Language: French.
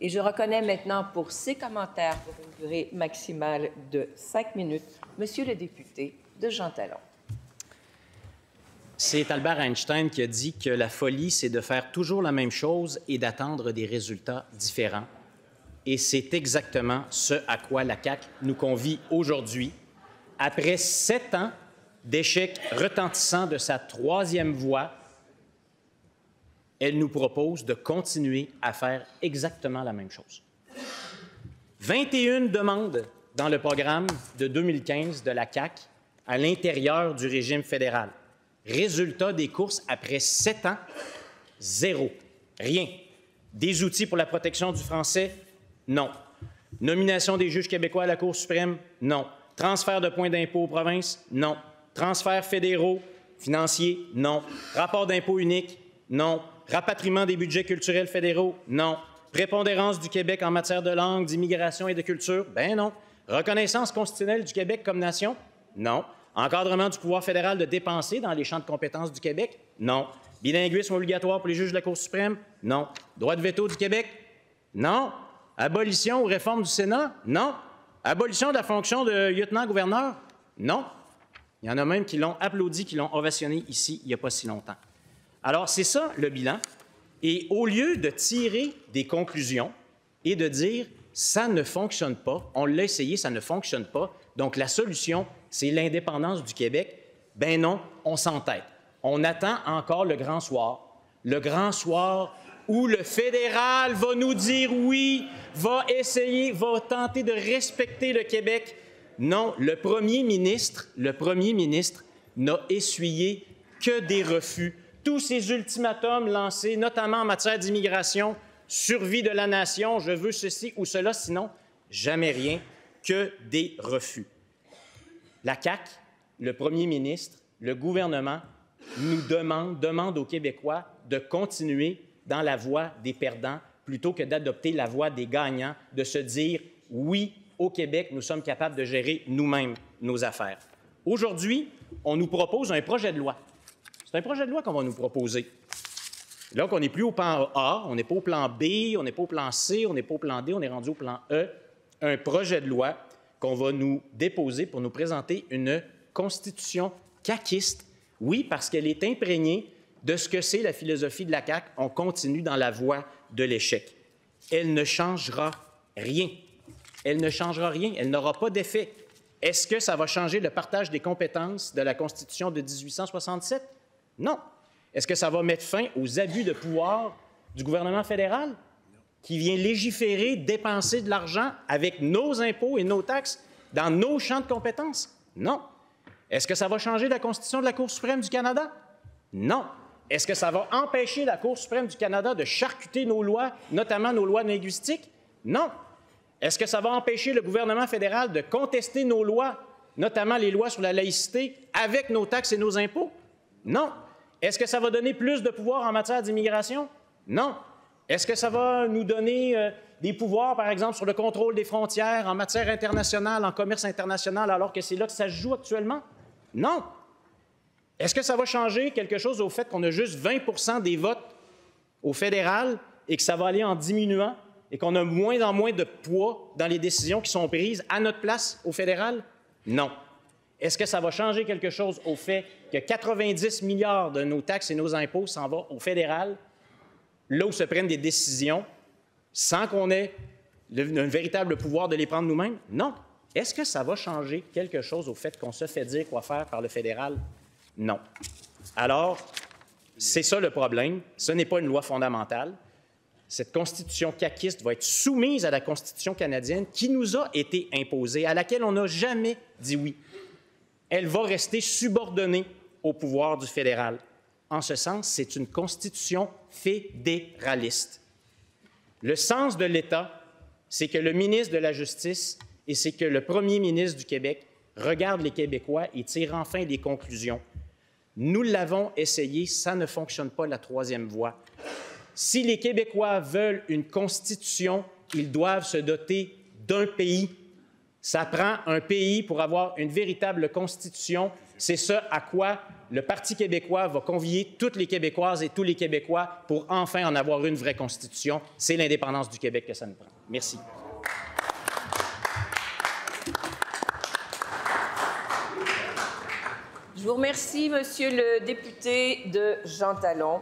Et je reconnais maintenant pour ses commentaires pour une durée maximale de 5 minutes, Monsieur le député de Jean Talon. C'est Albert Einstein qui a dit que la folie, c'est de faire toujours la même chose et d'attendre des résultats différents. Et c'est exactement ce à quoi la CAQ nous convie aujourd'hui. Après 7 ans d'échecs retentissants de sa troisième voie, elle nous propose de continuer à faire exactement la même chose. 21 demandes dans le programme de 2015 de la CAQ à l'intérieur du régime fédéral. Résultat des courses après 7 ans, 0. Rien. Des outils pour la protection du français? Non. Nomination des juges québécois à la Cour suprême? Non. Transfert de points d'impôt aux provinces? Non. Transferts fédéraux, financiers? Non. Rapport d'impôt unique? Non. Rapatriement des budgets culturels fédéraux? Non. Prépondérance du Québec en matière de langue, d'immigration et de culture? Ben non. Reconnaissance constitutionnelle du Québec comme nation? Non. Encadrement du pouvoir fédéral de dépenser dans les champs de compétences du Québec? Non. Bilinguisme obligatoire pour les juges de la Cour suprême? Non. Droit de veto du Québec? Non. Abolition ou réforme du Sénat? Non. Abolition de la fonction de lieutenant-gouverneur? Non. Il y en a même qui l'ont applaudi, qui l'ont ovationné ici il n'y a pas si longtemps. Alors, c'est ça le bilan. Et au lieu de tirer des conclusions et de dire « ça ne fonctionne pas, on l'a essayé, ça ne fonctionne pas, donc la solution, c'est l'indépendance du Québec », ben non, on s'entête. On attend encore le grand soir où le fédéral va nous dire oui, va essayer, va tenter de respecter le Québec. Non, le premier ministre n'a essuyé que des refus. Tous ces ultimatums lancés, notamment en matière d'immigration, survie de la nation, je veux ceci ou cela, sinon jamais rien, que des refus. La CAQ, le premier ministre, le gouvernement nous demande aux Québécois de continuer dans la voie des perdants plutôt que d'adopter la voie des gagnants, de se dire « oui, au Québec, nous sommes capables de gérer nous-mêmes nos affaires ». Aujourd'hui, on nous propose un projet de loi. C'est un projet de loi qu'on va nous proposer. Donc, on n'est plus au plan A, on n'est pas au plan B, on n'est pas au plan C, on n'est pas au plan D, on est rendu au plan E. Un projet de loi qu'on va nous déposer pour nous présenter une constitution caquiste. Oui, parce qu'elle est imprégnée de ce que c'est la philosophie de la CAQ. On continue dans la voie de l'échec. Elle ne changera rien. Elle ne changera rien. Elle n'aura pas d'effet. Est-ce que ça va changer le partage des compétences de la Constitution de 1867? Non. Est-ce que ça va mettre fin aux abus de pouvoir du gouvernement fédéral qui vient légiférer, dépenser de l'argent avec nos impôts et nos taxes dans nos champs de compétences? Non. Est-ce que ça va changer la Constitution de la Cour suprême du Canada? Non. Est-ce que ça va empêcher la Cour suprême du Canada de charcuter nos lois, notamment nos lois linguistiques? Non. Est-ce que ça va empêcher le gouvernement fédéral de contester nos lois, notamment les lois sur la laïcité, avec nos taxes et nos impôts? Non. Est-ce que ça va donner plus de pouvoir en matière d'immigration? Non. Est-ce que ça va nous donner des pouvoirs, par exemple, sur le contrôle des frontières, en matière internationale, en commerce international, alors que c'est là que ça se joue actuellement? Non. Est-ce que ça va changer quelque chose au fait qu'on a juste 20 des votes au fédéral et que ça va aller en diminuant et qu'on a moins en moins de poids dans les décisions qui sont prises à notre place au fédéral? Non. Est-ce que ça va changer quelque chose au fait que 90 milliards de nos taxes et nos impôts s'en vont au fédéral, là où se prennent des décisions, sans qu'on ait un véritable pouvoir de les prendre nous-mêmes? Non. Est-ce que ça va changer quelque chose au fait qu'on se fait dire quoi faire par le fédéral? Non. Alors, c'est ça le problème. Ce n'est pas une loi fondamentale. Cette Constitution caquiste va être soumise à la Constitution canadienne qui nous a été imposée, à laquelle on n'a jamais dit oui. Elle va rester subordonnée au pouvoir du fédéral. En ce sens, c'est une Constitution fédéraliste. Le sens de l'État, c'est que le ministre de la Justice et c'est que le premier ministre du Québec regarde les Québécois et tire enfin des conclusions. Nous l'avons essayé, ça ne fonctionne pas, la troisième voie. Si les Québécois veulent une Constitution, ils doivent se doter d'un pays. Ça prend un pays pour avoir une véritable Constitution. C'est ce à quoi le Parti québécois va convier toutes les Québécoises et tous les Québécois pour enfin en avoir une vraie Constitution. C'est l'indépendance du Québec que ça nous prend. Merci. Je vous remercie, Monsieur le député de Jean Talon.